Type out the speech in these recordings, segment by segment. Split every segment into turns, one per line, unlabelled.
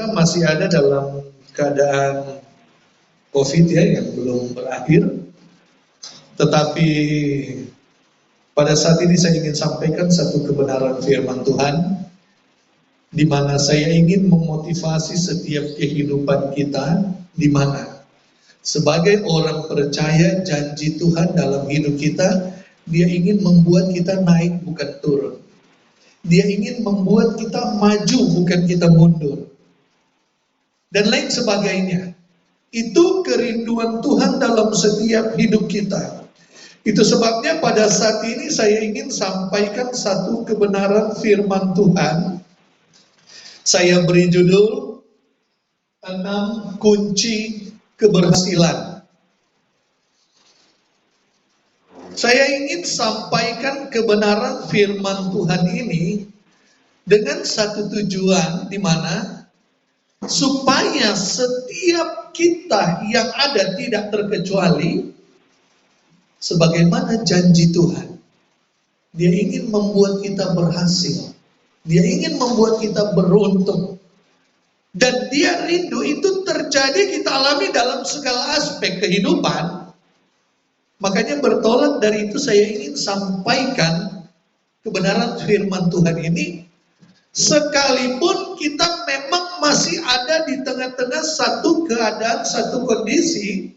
Kita masih ada dalam keadaan COVID ya, yang belum berakhir. Tetapi pada saat ini saya ingin sampaikan satu kebenaran firman Tuhan, di mana saya ingin memotivasi setiap kehidupan kita, di mana sebagai orang percaya janji Tuhan dalam hidup kita, Dia ingin membuat kita naik bukan turun. Dia ingin membuat kita maju bukan kita mundur. Dan lain sebagainya. Itu kerinduan Tuhan dalam setiap hidup kita. Itu sebabnya pada saat ini saya ingin sampaikan satu kebenaran firman Tuhan. Saya beri judul 6 kunci keberhasilan. Saya ingin sampaikan kebenaran firman Tuhan ini dengan satu tujuan, di mana supaya setiap kita yang ada tidak terkecuali, sebagaimana janji Tuhan, Dia ingin membuat kita berhasil, Dia ingin membuat kita beruntung, dan Dia rindu itu terjadi kita alami dalam segala aspek kehidupan. Makanya bertolak dari itu saya ingin sampaikan kebenaran firman Tuhan ini, sekalipun kita memang masih ada di tengah-tengah satu keadaan, satu kondisi.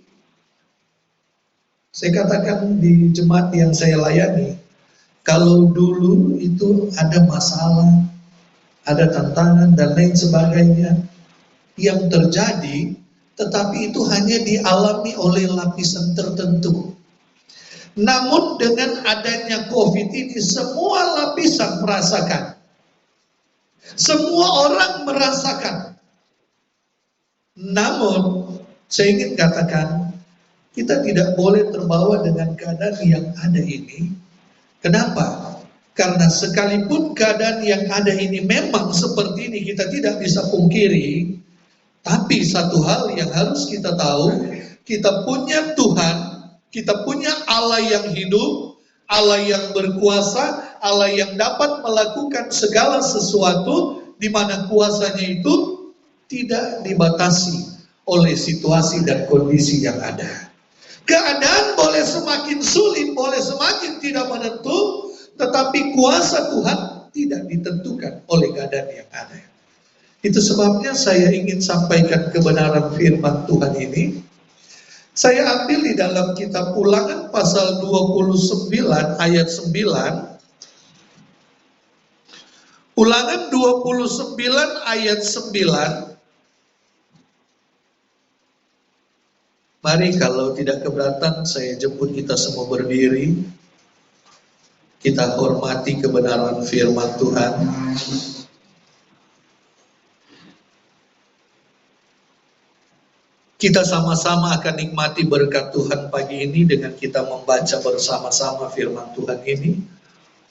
Saya katakan di jemaat yang saya layani, kalau dulu itu ada masalah, ada tantangan dan lain sebagainya yang terjadi, tetapi itu hanya dialami oleh lapisan tertentu. Namun dengan adanya COVID ini, semua lapisan merasakan. Semua orang merasakan. Namun, saya ingin katakan, kita tidak boleh terbawa dengan keadaan yang ada ini. Kenapa? Karena sekalipun keadaan yang ada ini memang seperti ini, kita tidak bisa pungkiri. Tapi satu hal yang harus kita tahu, kita punya Tuhan, kita punya Allah yang hidup, Allah yang berkuasa, Allah yang dapat melakukan segala sesuatu, di mana kuasanya itu tidak dibatasi oleh situasi dan kondisi yang ada. Keadaan boleh semakin sulit, boleh semakin tidak menentu, tetapi kuasa Tuhan tidak ditentukan oleh keadaan yang ada. Itu sebabnya saya ingin sampaikan kebenaran firman Tuhan ini. Saya ambil di dalam kitab Ulangan pasal 29 ayat 9. Ulangan 29 ayat 9. Mari kalau tidak keberatan saya jemput kita semua berdiri. Kita hormati kebenaran firman Tuhan. Kita sama-sama akan nikmati berkat Tuhan pagi ini dengan kita membaca bersama-sama firman Tuhan ini.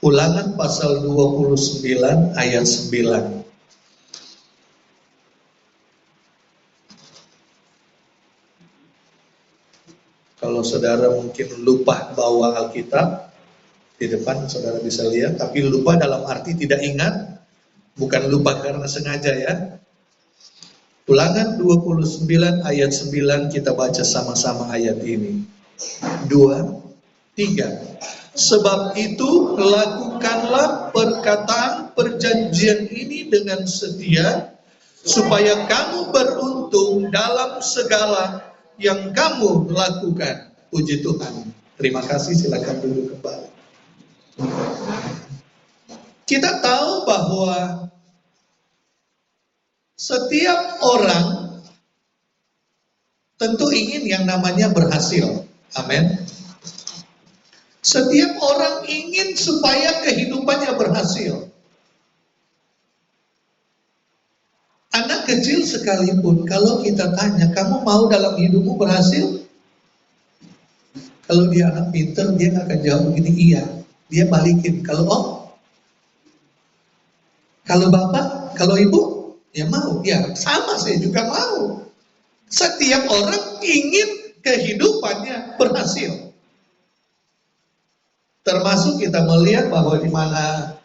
Ulangan pasal 29 ayat 9. Kalau saudara mungkin lupa bawa Alkitab, di depan saudara bisa lihat, tapi lupa dalam arti tidak ingat, bukan lupa karena sengaja ya. Ulangan 29 ayat 9, kita baca sama-sama ayat ini. 2, 3. Sebab itu lakukanlah perkataan perjanjian ini dengan setia, supaya kamu beruntung dalam segala yang kamu lakukan. Puji Tuhan. Terima kasih, silakan duduk kembali. Kita tahu bahwa setiap orang tentu ingin yang namanya berhasil. Amin. Setiap orang ingin supaya kehidupannya berhasil. Anak kecil sekalipun, kalau kita tanya, kamu mau dalam hidupmu berhasil? Kalau dia anak pintar, dia nggak akan jawab begini, iya. Dia balikin, kalau bapak, kalau ibu, ya mau, ya sama, saya juga mau. Setiap orang ingin kehidupannya berhasil. Termasuk kita melihat bahwa di mana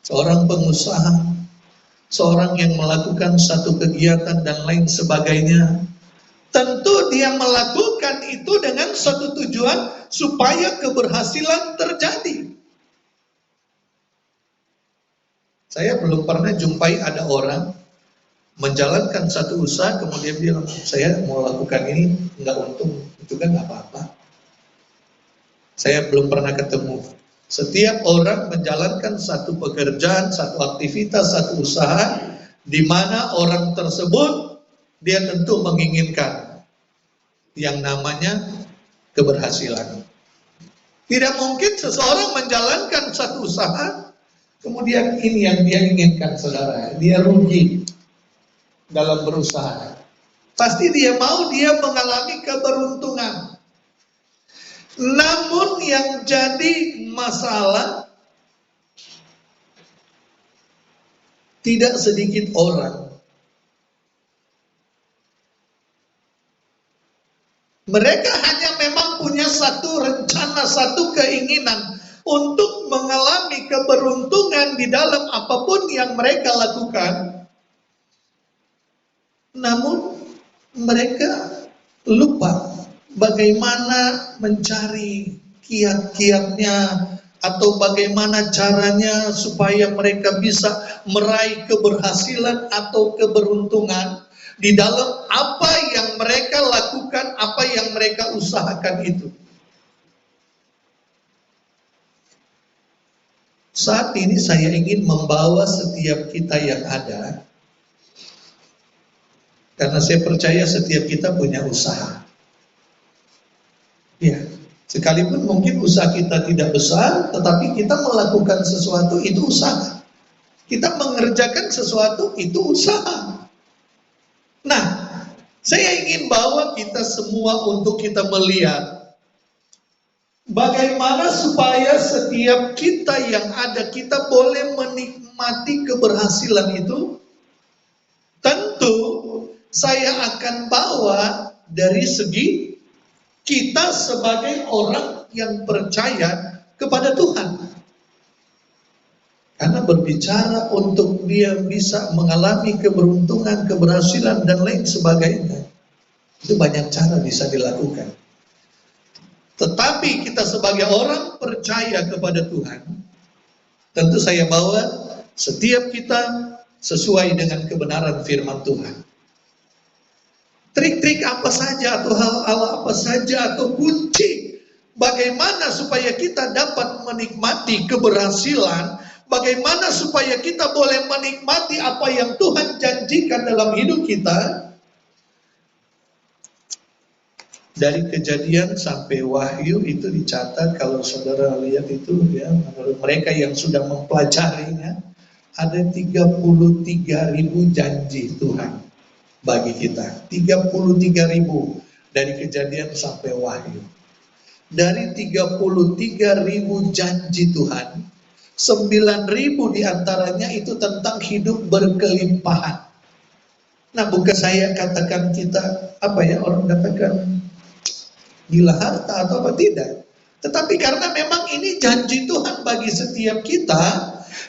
seorang pengusaha seorang yang melakukan satu kegiatan dan lain sebagainya, tentu dia melakukan itu dengan satu tujuan supaya keberhasilan terjadi. Saya belum pernah jumpai ada orang menjalankan satu usaha kemudian bilang, saya mau lakukan ini nggak untung, itu kan nggak apa-apa. Saya belum pernah ketemu. Setiap orang menjalankan satu pekerjaan, satu aktivitas, satu usaha, di mana orang tersebut dia tentu menginginkan yang namanya keberhasilan. Tidak mungkin seseorang menjalankan satu usaha, kemudian ini yang dia inginkan, saudara. Dia rugi dalam berusaha. Pasti dia mau dia mengalami keberuntungan. Namun yang jadi masalah, tidak sedikit orang mereka hanya memang punya satu rencana, satu keinginan untuk mengalami keberuntungan di dalam apapun yang mereka lakukan. Namun mereka lupa bagaimana mencari kiat-kiatnya atau bagaimana caranya supaya mereka bisa meraih keberhasilan atau keberuntungan di dalam apa yang mereka lakukan, apa yang mereka usahakan itu. Saat ini saya ingin membawa setiap kita yang ada, karena saya percaya setiap kita punya usaha. Ya, sekalipun mungkin usaha kita tidak besar, tetapi kita melakukan sesuatu itu usaha. Kita mengerjakan sesuatu itu usaha. Nah, saya ingin bawa kita semua untuk kita melihat bagaimana supaya setiap kita yang ada, kita boleh menikmati keberhasilan itu. Tentu saya akan bawa dari segi kita sebagai orang yang percaya kepada Tuhan. Karena berbicara untuk dia bisa mengalami keberuntungan, keberhasilan, dan lain sebagainya, itu banyak cara bisa dilakukan. Tetapi kita sebagai orang percaya kepada Tuhan, tentu saya bawa setiap kita sesuai dengan kebenaran firman Tuhan. Trik-trik apa saja atau hal-hal apa saja atau kunci bagaimana supaya kita dapat menikmati keberhasilan, bagaimana supaya kita boleh menikmati apa yang Tuhan janjikan dalam hidup kita. Dari Kejadian sampai Wahyu itu dicatat, kalau saudara lihat itu ya, menurut mereka yang sudah mempelajarinya, ada 33.000 janji Tuhan bagi kita. 33.000 dari Kejadian sampai Wahyu. Dari 33.000 janji Tuhan, 9.000 diantaranya itu tentang hidup berkelimpahan. Nah, bukan saya katakan kita, apa ya, orang katakan gila harta atau apa, tidak. Tetapi karena memang ini janji Tuhan bagi setiap kita,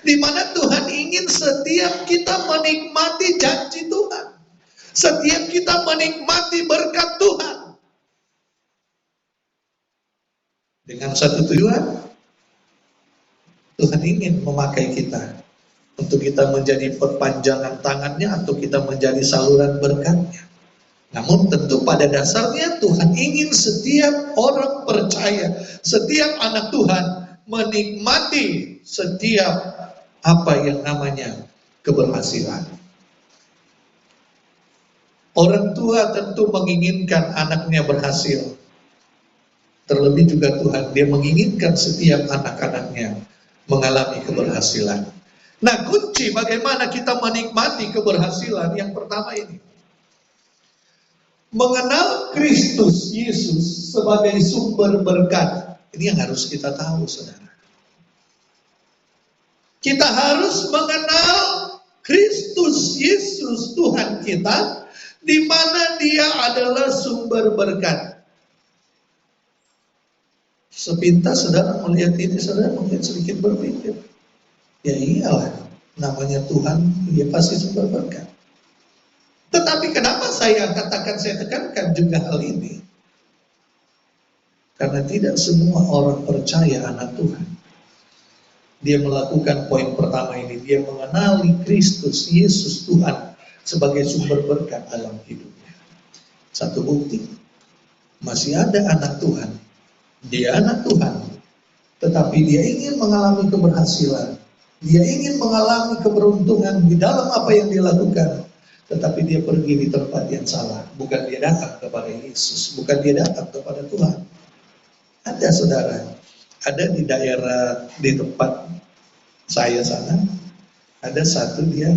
di mana Tuhan ingin setiap kita menikmati janji Tuhan. Setiap kita menikmati berkat Tuhan. Dengan satu tujuan, Tuhan ingin memakai kita untuk kita menjadi perpanjangan tangannya atau kita menjadi saluran berkatnya. Namun tentu pada dasarnya Tuhan ingin setiap orang percaya, setiap anak Tuhan menikmati setiap apa yang namanya keberhasilan. Orang tua tentu menginginkan anaknya berhasil. Terlebih juga Tuhan, dia menginginkan setiap anak-anaknya mengalami keberhasilan. Nah, kunci bagaimana kita menikmati keberhasilan yang pertama ini, mengenal Kristus Yesus sebagai sumber berkat. Ini yang harus kita tahu, saudara. Kita harus mengenal Kristus Yesus Tuhan kita, di mana dia adalah sumber berkat. Sepintas saudara melihat ini, saudara mungkin sedikit berpikir, ya iyalah, namanya Tuhan, dia pasti sumber berkat. Tetapi kenapa saya tekankan juga hal ini? Karena tidak semua orang percaya anak Tuhan. Dia melakukan poin pertama ini, dia mengenali Kristus, Yesus Tuhan sebagai sumber berkat dalam hidupnya. Satu bukti, masih ada anak Tuhan, dia anak Tuhan, tetapi dia ingin mengalami keberhasilan, dia ingin mengalami keberuntungan di dalam apa yang dia lakukan, tetapi dia pergi di tempat yang salah. Bukan dia datang kepada Yesus, bukan dia datang kepada Tuhan. Ada saudara, ada di daerah, di tempat saya sana, ada satu dia,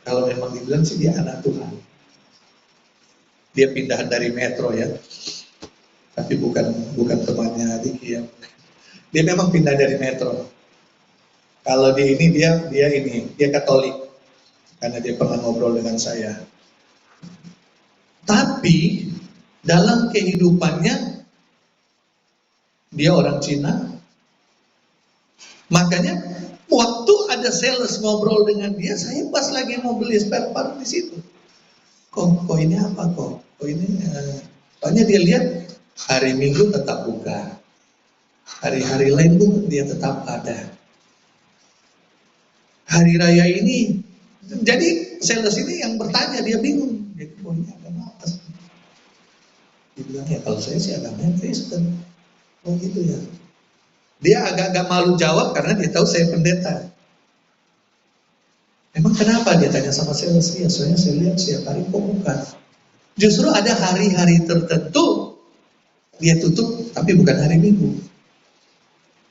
kalau memang dibilang sih dia anak Tuhan. Dia pindahan dari metro ya, tapi bukan temannya Diki ya. Dia memang pindah dari metro. Kalau di ini dia Katolik, karena dia pernah ngobrol dengan saya. Tapi dalam kehidupannya dia orang Cina. Makanya waktu ada sales ngobrol dengan dia, saya pas lagi mau beli spare part di situ. Kok ini apa kok? Kok ini? Soalnya dia lihat hari Minggu tetap buka, hari-hari lain pun dia tetap ada. Hari raya ini, jadi sales ini yang bertanya, dia bingung. Dia kok ini agama apa sih? Dia bilang ya kalau saya sih agamanya Kristen. Oh gitu ya. Dia agak-agak malu jawab karena dia tahu saya pendeta. Emang kenapa dia tanya sama sales? Ya soalnya saya lihat setiap hari kok buka. Justru ada hari-hari tertentu dia tutup, tapi bukan hari Minggu.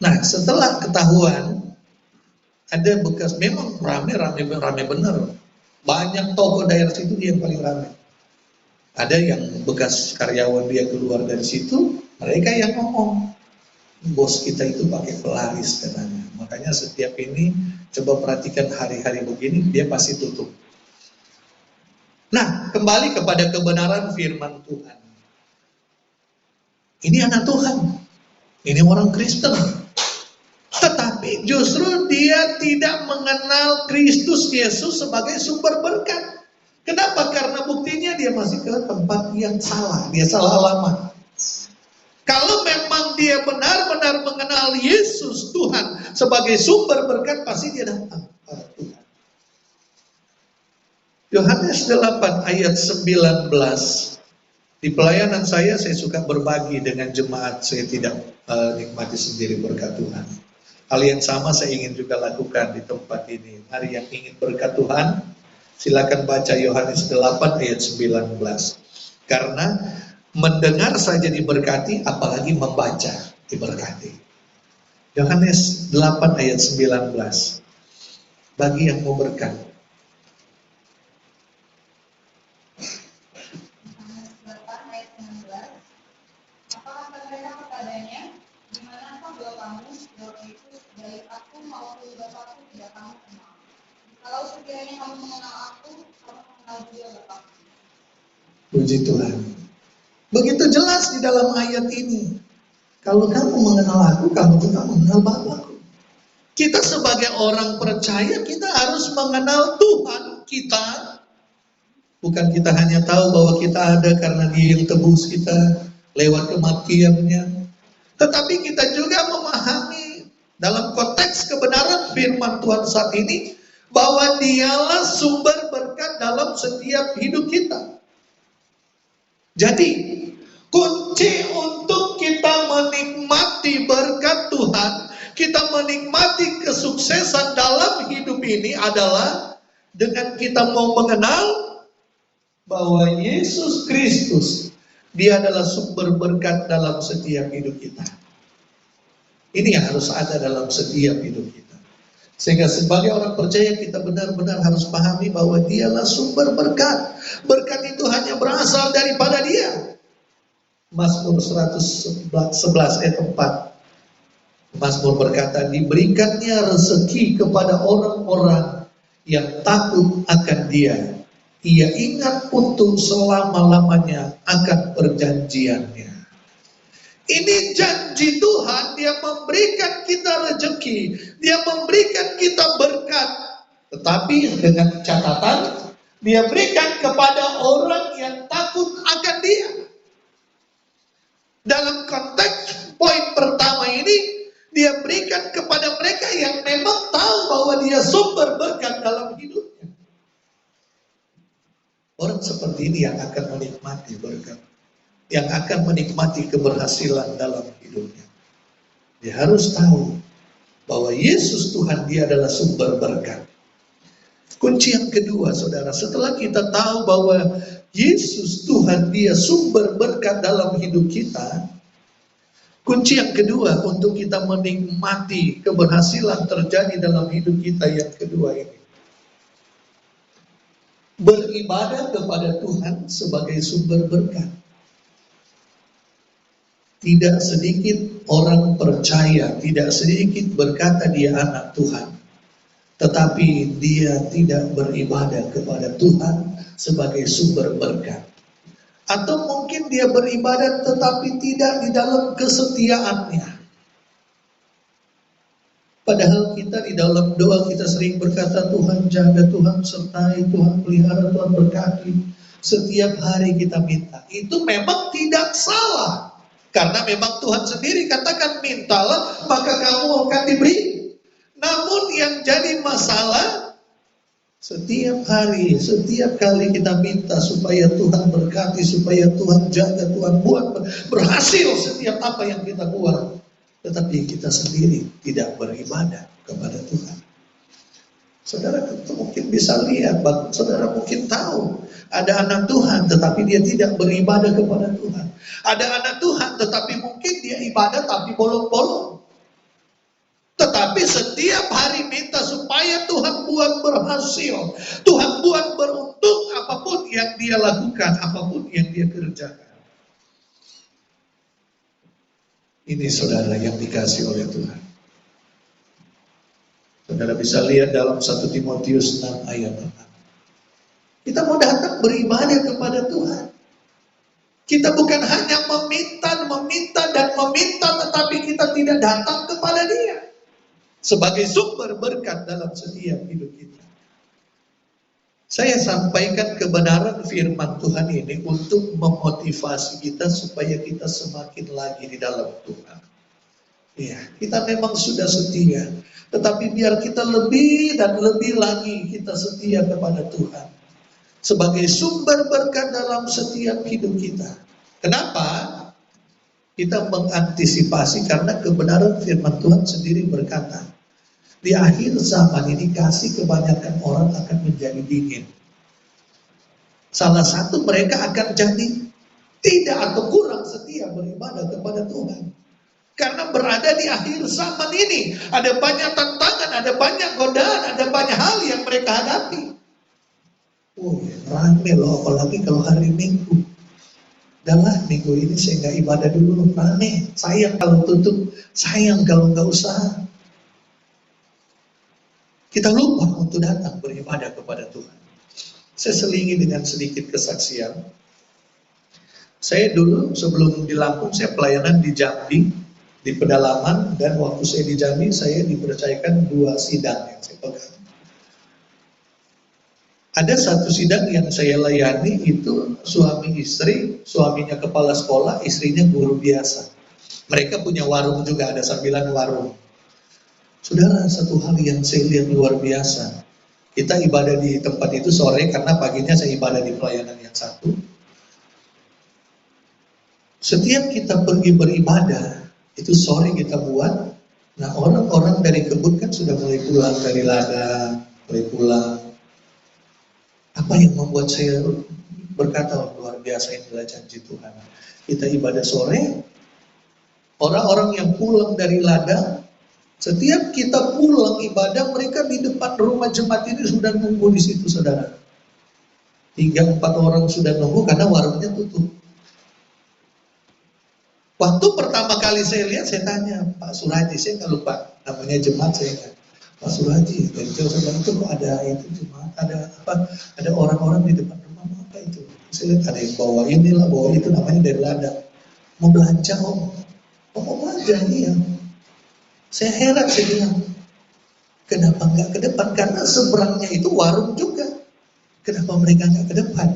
Nah setelah ketahuan ada bekas, memang rame benar. Banyak toko daerah situ dia yang paling rame. Ada yang bekas karyawan dia keluar dari situ, mereka yang ngomong, bos kita itu pakai pelaris katanya. Makanya setiap ini coba perhatikan hari-hari begini dia pasti tutup. Nah, kembali kepada kebenaran firman Tuhan. Ini anak Tuhan. Ini orang Kristen. Tetapi justru dia tidak mengenal Kristus Yesus sebagai sumber berkat. Kenapa? Karena buktinya dia masih ke tempat yang salah. Dia salah alamat. Kalau memang dia benar-benar mengenal Yesus Tuhan sebagai sumber berkat, pasti dia datang kepada Tuhan. Yohanes 8 ayat 19. Di pelayanan saya suka berbagi dengan jemaat. Saya tidak nikmati sendiri berkat Tuhan. Hal yang sama saya ingin juga lakukan di tempat ini. Mari yang ingin berkat Tuhan, silakan baca Yohanes 8 ayat 19. Karena mendengar saja diberkati, apalagi membaca diberkati. Yohanes 8 ayat 19. Bagi yang mau berkat.
Apakah mereka kepadanya, di manakah doa kamu? Jawab Yesus, baik aku maupun Bapakku tidak kamu kenal. Kalau sekiranya kamu mengenal aku, kamu mengenal juga Bapakku.
Puji Tuhan. Begitu jelas di dalam ayat ini. Kalau kamu mengenal aku, kamu juga mengenal Bapakku. Kita sebagai orang percaya, kita harus mengenal Tuhan kita. Bukan kita hanya tahu bahwa kita ada karena Dia yang tebus kita lewat kematiannya. Tetapi kita juga memahami dalam konteks kebenaran firman Tuhan saat ini, bahwa Dialah sumber berkat dalam setiap hidup kita. Jadi, kunci untuk kita menikmati berkat Tuhan, kita menikmati kesuksesan dalam hidup ini adalah dengan kita mau mengenal bahwa Yesus Kristus, Dia adalah sumber berkat dalam setiap hidup kita. Ini yang harus ada dalam setiap hidup kita. Sehingga sebagai orang percaya kita benar-benar harus pahami bahwa Dialah sumber berkat. Berkat itu hanya berasal daripada Dia. Mazmur 111 ayat 4. Mazmur berkata, diberikannya rezeki kepada orang-orang yang takut akan Dia. Ia ingat untuk selama-lamanya akan perjanjiannya. Ini janji Tuhan, Dia memberikan kita rezeki, Dia memberikan kita berkat. Tetapi dengan catatan, dia berikan kepada orang yang takut akan dia. Dalam konteks poin pertama ini, dia berikan kepada mereka yang memang tahu bahwa dia sumber berkat dalam hidupnya. Orang seperti ini yang akan menikmati berkat, yang akan menikmati keberhasilan dalam hidupnya. Dia harus tahu bahwa Yesus Tuhan dia adalah sumber berkat. Kunci yang kedua, saudara, setelah kita tahu bahwa Yesus Tuhan dia sumber berkat dalam hidup kita, kunci yang kedua untuk kita menikmati keberhasilan terjadi dalam hidup kita yang kedua ini, beribadah kepada Tuhan sebagai sumber berkat. Tidak sedikit orang percaya, tidak sedikit berkata dia anak Tuhan, tetapi dia tidak beribadah kepada Tuhan sebagai sumber berkat. Atau mungkin dia beribadah tetapi tidak di dalam kesetiaannya. Padahal kita di dalam doa kita sering berkata, Tuhan jaga, Tuhan sertai, Tuhan pelihara, Tuhan berkati. Setiap hari kita minta. Itu memang tidak salah. Karena memang Tuhan sendiri katakan mintalah maka kamu akan diberi. Namun yang jadi masalah, setiap hari, setiap kali kita minta supaya Tuhan berkati, supaya Tuhan jaga, Tuhan buat berhasil setiap apa yang kita buat. Tetapi kita sendiri tidak beribadah kepada Tuhan. Saudara mungkin bisa lihat, saudara mungkin tahu, ada anak Tuhan tetapi dia tidak beribadah kepada Tuhan. Ada anak Tuhan tetapi mungkin dia ibadah tapi bolong-bolong. Tetapi setiap hari minta supaya Tuhan buat berhasil, Tuhan buat beruntung apapun yang dia lakukan, apapun yang dia kerjakan. Ini saudara yang dikasih oleh Tuhan. Saudara bisa lihat dalam 1 Timotius 6 ayat 6. Kita mau datang beribadah kepada Tuhan. Kita bukan hanya meminta, tetapi kita tidak datang kepada Dia sebagai sumber berkat dalam setiap hidup kita. Saya sampaikan kebenaran firman Tuhan ini untuk memotivasi kita supaya kita semakin lagi di dalam Tuhan. Ya, kita memang sudah setia, tetapi biar kita lebih dan lebih lagi kita setia kepada Tuhan sebagai sumber berkat dalam setiap hidup kita. Kenapa? Kita mengantisipasi karena kebenaran firman Tuhan sendiri berkata, di akhir zaman ini kasih kebanyakan orang akan menjadi dingin. Salah satu mereka akan jadi tidak atau kurang setia beribadah kepada Tuhan. Karena berada di akhir zaman ini, ada banyak tantangan, ada banyak godaan, ada banyak hal yang mereka hadapi. Rame loh, apalagi kalau hari Minggu. Udahlah, minggu ini saya nggak ibadah dulu, rame. Sayang kalau tutup, sayang kalau nggak usaha. Kita lupa untuk datang beribadah kepada Tuhan. Saya selingi dengan sedikit kesaksian. Saya dulu sebelum di Lampung, saya pelayanan di Jambi, di pedalaman, dan waktu saya di Jambi, saya dipercayakan 2 sidang yang saya pegang. Ada satu sidang yang saya layani itu suami istri, suaminya kepala sekolah, istrinya guru biasa. Mereka punya warung juga, ada sambilan warung. Saudara, satu hal yang saya lihat luar biasa. Kita ibadah di tempat itu sore karena paginya saya ibadah di pelayanan yang satu. Setiap kita pergi beribadah, itu sore kita buat. Nah, orang-orang dari kebun kan sudah mulai pulang dari ladang, mulai pulang. Apa yang membuat saya berkata luar biasa inilah janji Tuhan. Kita ibadah sore, orang-orang yang pulang dari ladang, setiap kita pulang ibadah, mereka di depan rumah jemaat ini sudah nunggu di situ, saudara. 3-4 orang sudah nunggu karena warungnya tutup. Waktu pertama kali saya lihat, saya tanya Pak Suraji, saya nggak lupa namanya jemaat saya kan. Pak Suraji, dari jauh saya bilang, itu kok ada itu jemaat, ada apa? Ada orang-orang di depan rumah, apa itu? Saya lihat ada yang bawa inilah, bawa itu, namanya dari ladang. Mau belanja om? Oh mau belanja, iya. Saya heran, saya bilang, Kenapa nggak ke depan? Karena seberangnya itu warung juga. Kenapa mereka nggak ke depan?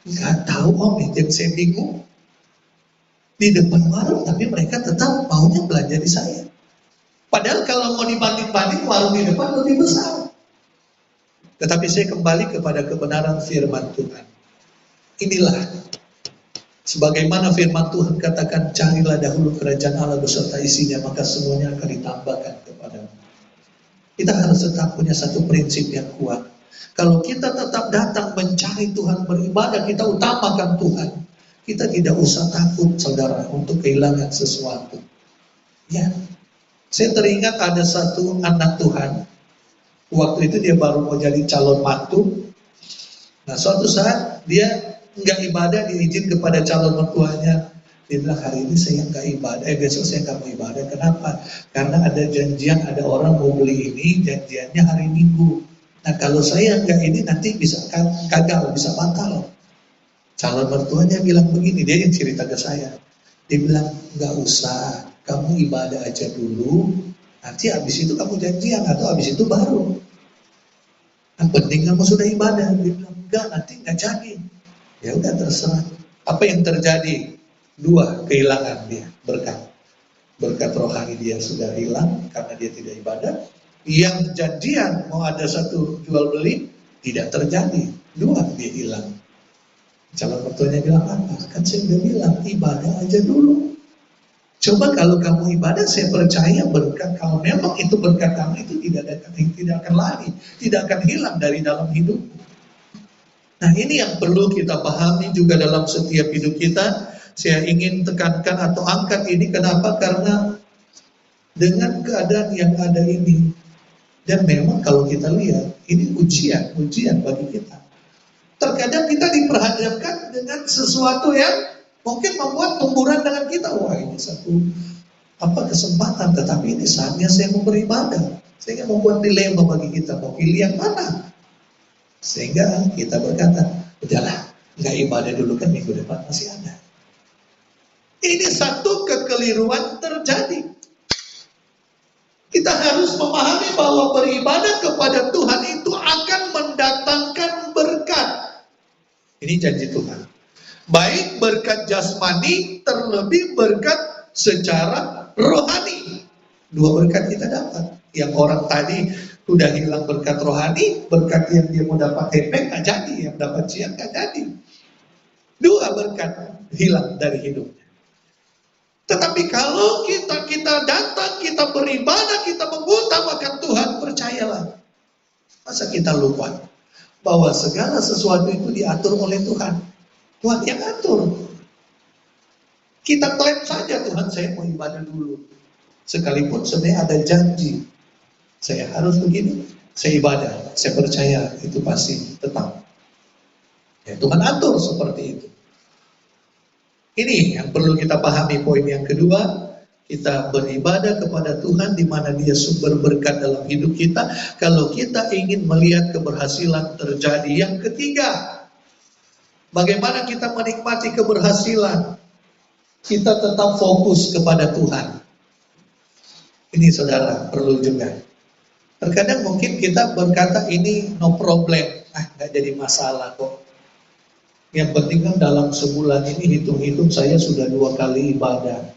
Nggak tahu om, itu yang saya bingung. Di depan warung, tapi mereka tetap maunya belanja di saya. Padahal kalau mau dibanding-banding, warung di depan lebih besar. Tetapi saya kembali kepada kebenaran firman Tuhan. Inilah, sebagaimana firman Tuhan katakan, carilah dahulu kerajaan Allah beserta isinya, maka semuanya akan ditambahkan kepadamu. Kita harus tetap punya satu prinsip yang kuat. Kalau kita tetap datang mencari Tuhan, beribadah, kita utamakan Tuhan, kita tidak usah takut, saudara, untuk kehilangan sesuatu. Ya, saya teringat ada satu anak Tuhan. Waktu itu dia baru mau jadi calon mantu. Nah, suatu saat dia nggak ibadah, dia izin kepada calon mertuanya. Dia bilang, hari ini saya nggak ibadah, besok saya nggak mau ibadah. Kenapa? Karena ada janjian, ada orang mau beli ini, janjiannya hari Minggu. Nah, kalau saya nggak ini nanti bisa gagal, bisa batal. Calon mertuanya bilang begini, dia yang cerita ke saya. Dia bilang, nggak usah, kamu ibadah aja dulu, nanti habis itu kamu janjian, atau habis itu baru. Yang penting kamu sudah ibadah. Dia bilang, enggak, nanti nggak jadi. Ya udah, terserah. Apa yang terjadi? Dua, kehilangan dia, berkat. Berkat rohani dia sudah hilang, karena dia tidak ibadah. Yang janjian, mau ada satu jual beli, tidak terjadi. Dua, dia hilang. Calon mertuanya bilang, apa? Kan saya udah bilang, ibadah aja dulu. Coba kalau kamu ibadah, saya percaya berkat, kalau memang itu berkat kamu, itu tidak akan lari, tidak akan hilang dari dalam hidup. Nah, ini yang perlu kita pahami juga dalam setiap hidup kita. Saya ingin tekankan atau angkat ini, kenapa? Karena dengan keadaan yang ada ini, dan memang kalau kita lihat, ini ujian bagi kita. Terkadang kita diperhadapkan dengan sesuatu yang mungkin membuat pemburuan dengan kita. Wah, ini satu kesempatan, tetapi ini saatnya saya mau beribadah. Sehingga membuat dilema bagi kita, mau pilih yang mana. Sehingga kita berkata, udahlah, nggak ibadah dulu, kan minggu depan masih ada. Ini satu kekeliruan terjadi. Kita harus memahami bahwa beribadah kepada Tuhan itu akan mendatangkan berkat. Ini janji Tuhan. Baik berkat jasmani, terlebih berkat secara rohani. Dua berkat kita dapat. Yang orang tadi sudah hilang berkat rohani, berkat yang dia mau dapat efek nggak jadi, yang dapat siang nggak jadi. Dua berkat hilang dari hidupnya. Tetapi kalau kita datang, kita beribadah, kita mengutamakan Tuhan, percayalah. Masa kita lupa bahwa segala sesuatu itu diatur oleh Tuhan. Tuhan yang atur. Kita klaim saja, Tuhan saya mau ibadah dulu. Sekalipun sebenarnya ada janji. Saya harus begini, saya ibadah. Saya percaya itu pasti tetap. Ya, Tuhan atur seperti itu. Ini yang perlu kita pahami. Poin yang kedua, kita beribadah kepada Tuhan di mana Dia sumber berkat dalam hidup kita. Kalau kita ingin melihat keberhasilan terjadi. Yang ketiga, bagaimana kita menikmati keberhasilan? Kita tetap fokus kepada Tuhan. Ini saudara, perlu juga. Terkadang mungkin kita berkata ini no problem, nggak jadi masalah kok. Yang penting kan dalam sebulan ini hitung-hitung saya sudah 2 kali ibadah.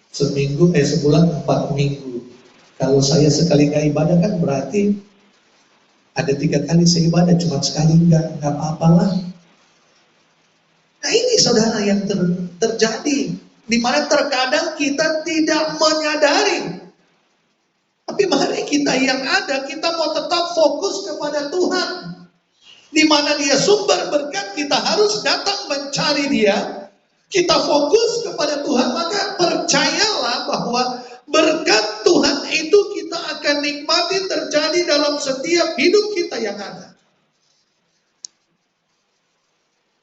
Sebulan 4 minggu. Kalau saya sekali nggak ibadah kan berarti ada 3 kali saya ibadah, cuma sekali nggak apa-apalah. Nah ini saudara yang terjadi, di mana terkadang kita tidak menyadari. Tapi mari kita yang ada, kita mau tetap fokus kepada Tuhan. Di mana Dia sumber berkat, kita harus datang mencari Dia. Kita fokus kepada Tuhan, maka percayalah bahwa berkat Tuhan itu kita akan nikmati terjadi dalam setiap hidup kita yang ada.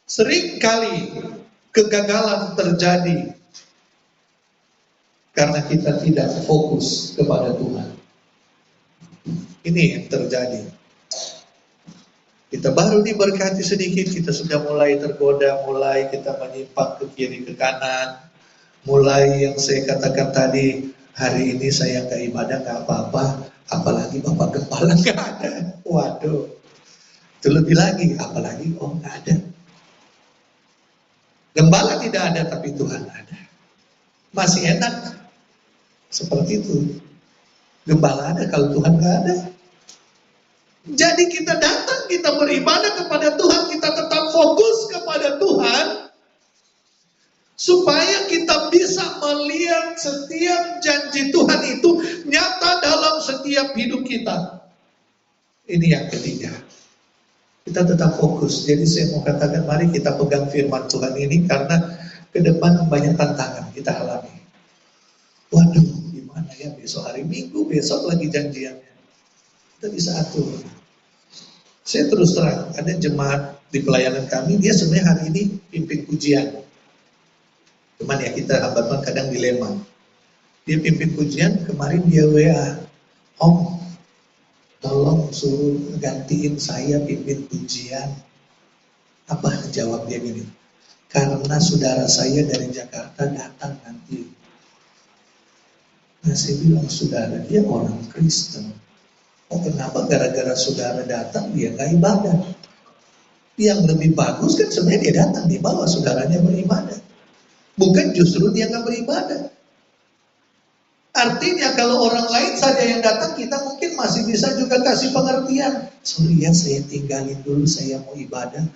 Seringkali kegagalan terjadi karena kita tidak fokus kepada Tuhan. Ini yang terjadi. Kita baru diberkati sedikit, kita sudah mulai tergoda, mulai kita menyimpang ke kiri ke kanan, mulai yang saya katakan tadi, hari ini saya nggak ibadah nggak apa-apa, apalagi Bapak Gembala nggak ada. Waduh, itu lebih lagi, apalagi nggak ada. Gembala tidak ada, tapi Tuhan ada. Masih enak seperti itu. Gembala ada kalau Tuhan nggak ada. Jadi kita datang, kita beribadah kepada Tuhan, kita tetap fokus kepada Tuhan, supaya kita bisa melihat setiap janji Tuhan itu nyata dalam setiap hidup kita. Ini yang ketiga. Kita tetap fokus. Jadi saya mau katakan, mari kita pegang firman Tuhan ini, karena ke depan banyak tantangan kita alami. Waduh, gimana ya besok hari Minggu, besok lagi janjiannya. Kita bisa atur. Saya terus terang, ada jemaat di pelayanan kami, dia sebenarnya hari ini pimpin pujian. Cuman ya kita hamba Tuhan kadang dilema. Dia pimpin pujian, kemarin dia WA, Om, tolong suruh gantiin saya pimpin pujian. Apa jawab dia gini? Karena saudara saya dari Jakarta datang nanti. Nah saya bilang, saudara dia orang Kristen. Kenapa gara-gara saudara datang dia nggak ibadah? Yang lebih bagus kan sebenarnya dia datang di bawah saudaranya beribadah. Bukan justru dia nggak beribadah. Artinya kalau orang lain saja yang datang, kita mungkin masih bisa juga kasih pengertian. Sorry ya, saya tinggalin dulu, saya mau ibadah.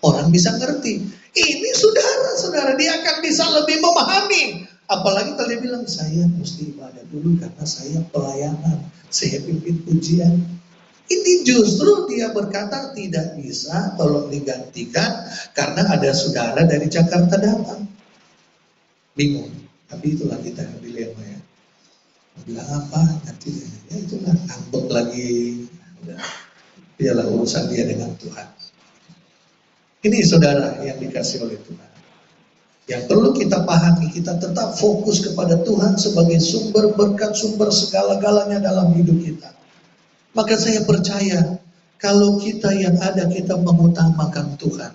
Orang bisa ngerti. Ini saudara-saudara, dia akan bisa lebih memahami. Apalagi kalau dia bilang, saya mesti ibadah dulu karena saya pelayanan, saya pimpin pujian. Ini justru dia berkata tidak bisa, tolong digantikan karena ada saudara dari Jakarta datang. Bingung, tapi itulah kita yang dilema ya. Bilang apa, nanti ya itulah ngambek lagi. Biarlah urusan dia dengan Tuhan. Ini saudara yang dikasih oleh Tuhan. Yang perlu kita pahami, kita tetap fokus kepada Tuhan sebagai sumber berkat, sumber segala-galanya dalam hidup kita. Maka saya percaya, kalau kita yang ada, kita mengutamakan Tuhan,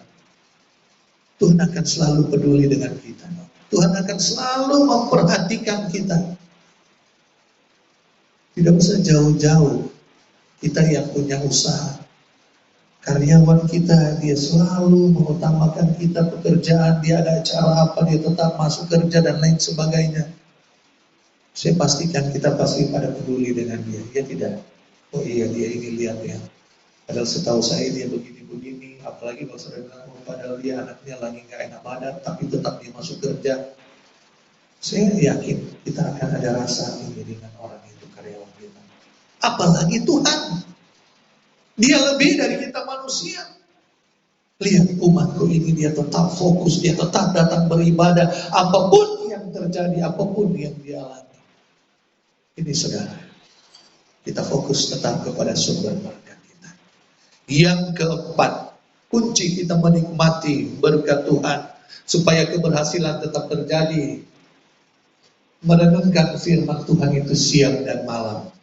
Tuhan akan selalu peduli dengan kita. Tuhan akan selalu memperhatikan kita. Tidak usah jauh-jauh, kita yang punya usaha, karyawan kita, dia selalu mengutamakan kita, pekerjaan, dia ada acara apa, dia tetap masuk kerja dan lain sebagainya. Saya pastikan kita pasti pada peduli dengan dia. Dia tidak, oh iya dia ini lihat ya. Padahal setahu saya dia begini-begini, apalagi kalau saudara bilang, padahal dia anaknya lagi nggak enak badan, tapi tetap dia masuk kerja. Saya yakin kita akan ada rasa ini dengan orang itu, karyawan kita. Apalagi Tuhan. Dia lebih dari kita manusia. Lihat umatku ini, dia tetap fokus, dia tetap datang beribadah. Apapun yang terjadi, apapun yang dia alami. Ini saudara, kita fokus tetap kepada sumber berkat kita. Yang keempat, kunci kita menikmati berkat Tuhan, supaya keberhasilan tetap terjadi. Merenungkan firman Tuhan itu siang dan malam.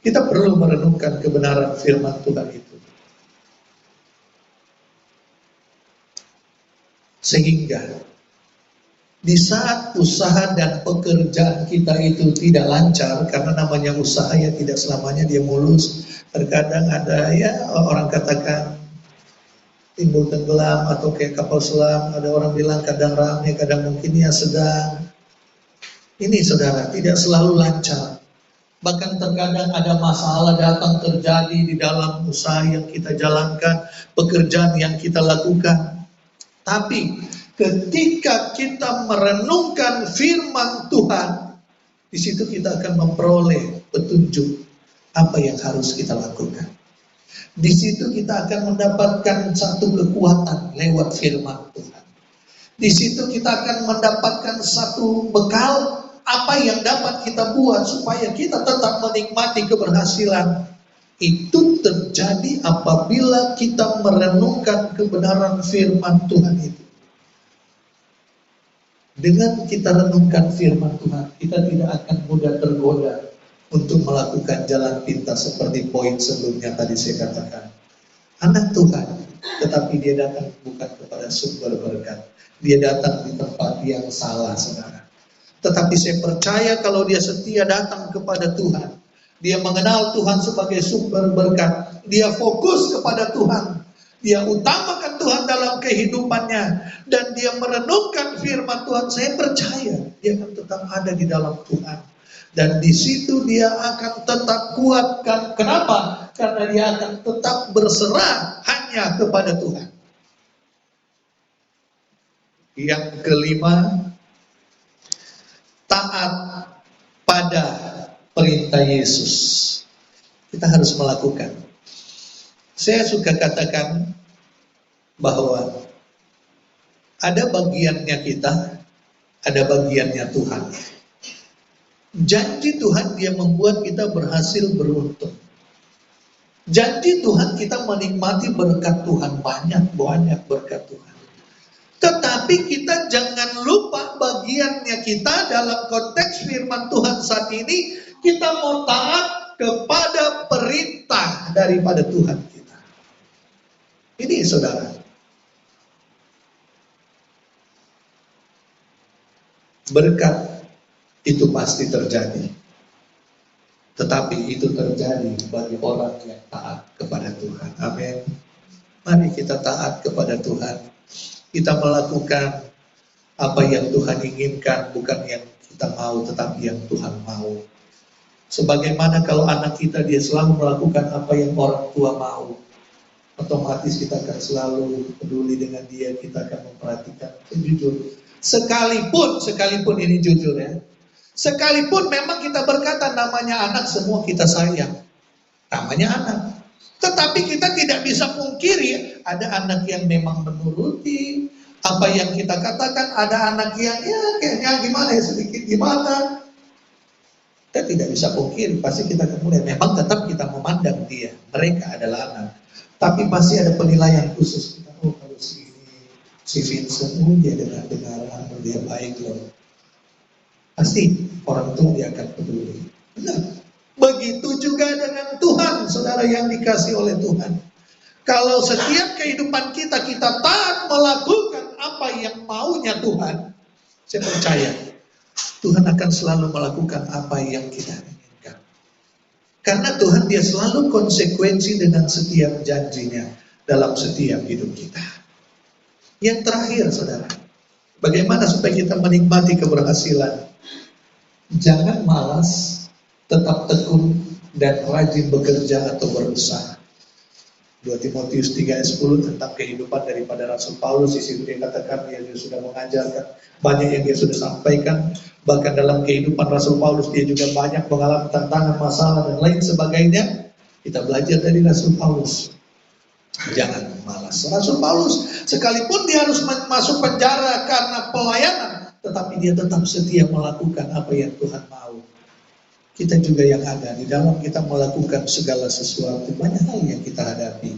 Kita perlu merenungkan kebenaran firman Tuhan itu. Sehingga di saat usaha dan pekerjaan kita itu tidak lancar, karena namanya usaha ya tidak selamanya dia mulus. Terkadang ada ya orang katakan timbul tenggelam atau kayak kapal selam, ada orang bilang kadang ramai, kadang mungkin ya sedang. Ini saudara, tidak selalu lancar. Bahkan terkadang ada masalah datang terjadi di dalam usaha yang kita jalankan, pekerjaan yang kita lakukan. Tapi ketika kita merenungkan firman Tuhan, di situ kita akan memperoleh petunjuk apa yang harus kita lakukan. Di situ kita akan mendapatkan satu kekuatan lewat firman Tuhan. Di situ kita akan mendapatkan satu bekal apa yang dapat kita buat supaya kita tetap menikmati keberhasilan. Itu terjadi apabila kita merenungkan kebenaran firman Tuhan itu. Dengan kita renungkan firman Tuhan, kita tidak akan mudah tergoda untuk melakukan jalan pintas seperti poin sebelumnya tadi saya katakan. Anak Tuhan, tetapi dia datang bukan kepada sumber berkat. Dia datang di tempat yang salah, saudara. Tetapi saya percaya kalau dia setia datang kepada Tuhan, dia mengenal Tuhan sebagai sumber berkat, dia fokus kepada Tuhan, dia utamakan Tuhan dalam kehidupannya, dan dia merenungkan firman Tuhan, saya percaya dia akan tetap ada di dalam Tuhan. Dan di situ dia akan tetap kuat. Kenapa? Karena dia akan tetap berserah hanya kepada Tuhan. Yang kelima, taat pada perintah Yesus. Kita harus melakukan. Saya suka katakan bahwa ada bagiannya kita, ada bagiannya Tuhan. Janji Tuhan dia membuat kita berhasil beruntung. Janji Tuhan kita menikmati berkat Tuhan, banyak berkat Tuhan. Tetapi kita jangan lupa bagiannya kita dalam konteks firman Tuhan saat ini. Kita mau taat kepada perintah daripada Tuhan kita. Ini saudara. Berkat itu pasti terjadi. Tetapi itu terjadi bagi orang yang taat kepada Tuhan. Amin. Mari kita taat kepada Tuhan. Kita melakukan apa yang Tuhan inginkan, bukan yang kita mau, tetapi yang Tuhan mau. Sebagaimana kalau anak kita dia selalu melakukan apa yang orang tua mau, otomatis kita akan selalu peduli dengan dia, kita akan memperhatikan. Jujur, sekalipun ini jujur ya, sekalipun memang kita berkata namanya anak, semua kita sayang, namanya anak. Tetapi kita tidak bisa pungkiri, ada anak yang memang menuruti apa yang kita katakan, ada anak yang ya kayaknya gimana ya, sedikit gimana. Kita tidak bisa pungkiri, pasti kita kemudian memang tetap kita memandang dia, mereka adalah anak. Tapi pasti ada penilaian khusus kita. Oh kalau si Vincent, dia dengar-dengaran, dia baik loh. Pasti orang tua dia akan peduli. Benar. Begitu juga dengan Tuhan, saudara yang dikasih oleh Tuhan. Kalau setiap kehidupan kita taat melakukan apa yang maunya Tuhan, saya percaya Tuhan akan selalu melakukan apa yang kita inginkan. Karena Tuhan dia selalu konsekuensi dengan setiap janjinya dalam setiap hidup kita. Yang terakhir saudara, bagaimana supaya kita menikmati keberhasilan? Jangan malas, tetap tekun dan rajin bekerja atau berusaha. 2 Timotius 3 ayat 10 tentang kehidupan daripada Rasul Paulus. Di situ dia katakan dia sudah mengajarkan, banyak yang dia sudah sampaikan. Bahkan dalam kehidupan Rasul Paulus dia juga banyak mengalami tantangan, masalah dan lain sebagainya. Kita belajar dari Rasul Paulus. Jangan malas. Rasul Paulus sekalipun dia harus masuk penjara karena pelayanan, tetapi dia tetap setia melakukan apa yang Tuhan mau. Kita juga yang ada di dalam kita melakukan segala sesuatu, banyak hal yang kita hadapi.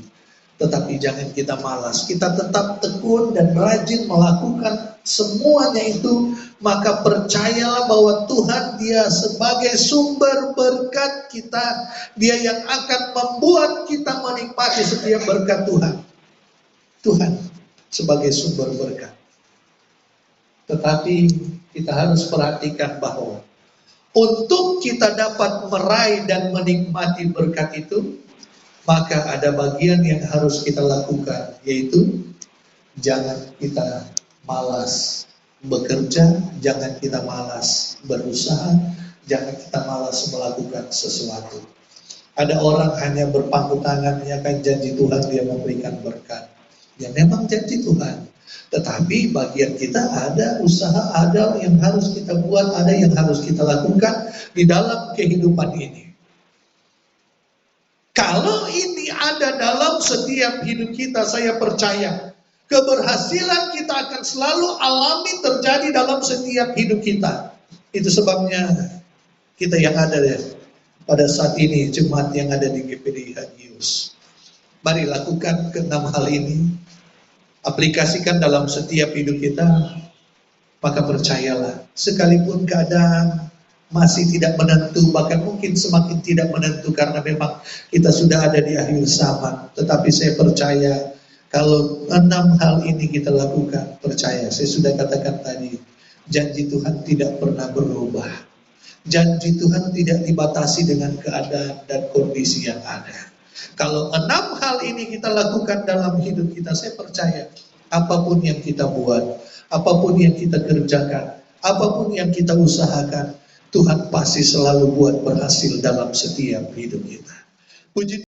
Tetapi jangan kita malas, kita tetap tekun dan rajin melakukan semuanya itu. Maka percayalah bahwa Tuhan dia sebagai sumber berkat kita, dia yang akan membuat kita menikmati setiap berkat Tuhan. Tuhan sebagai sumber berkat. Tetapi kita harus perhatikan bahwa untuk kita dapat meraih dan menikmati berkat itu, maka ada bagian yang harus kita lakukan, yaitu jangan kita malas bekerja, jangan kita malas berusaha, jangan kita malas melakukan sesuatu. Ada orang hanya berpangku tangan, ya kan janji Tuhan dia memberikan berkat. Ya memang janji Tuhan. Tetapi bagian kita ada usaha, ada yang harus kita buat, ada yang harus kita lakukan di dalam kehidupan ini. Kalau ini ada dalam setiap hidup kita, saya percaya keberhasilan kita akan selalu alami terjadi dalam setiap hidup kita. Itu sebabnya kita yang ada ya, pada saat ini jemaat yang ada di GPDI Hagius, mari lakukan ke-6 hal ini. Aplikasikan dalam setiap hidup kita, maka percayalah, sekalipun keadaan masih tidak menentu, bahkan mungkin semakin tidak menentu karena memang kita sudah ada di akhir zaman. Tetapi saya percaya, kalau 6 hal ini kita lakukan, percaya, saya sudah katakan tadi, Janji Tuhan tidak pernah berubah. Janji Tuhan tidak dibatasi dengan keadaan dan kondisi yang ada. Kalau 6 hal ini kita lakukan dalam hidup kita, saya percaya apapun yang kita buat, apapun yang kita kerjakan, apapun yang kita usahakan, Tuhan pasti selalu buat berhasil dalam setiap hidup kita. Puji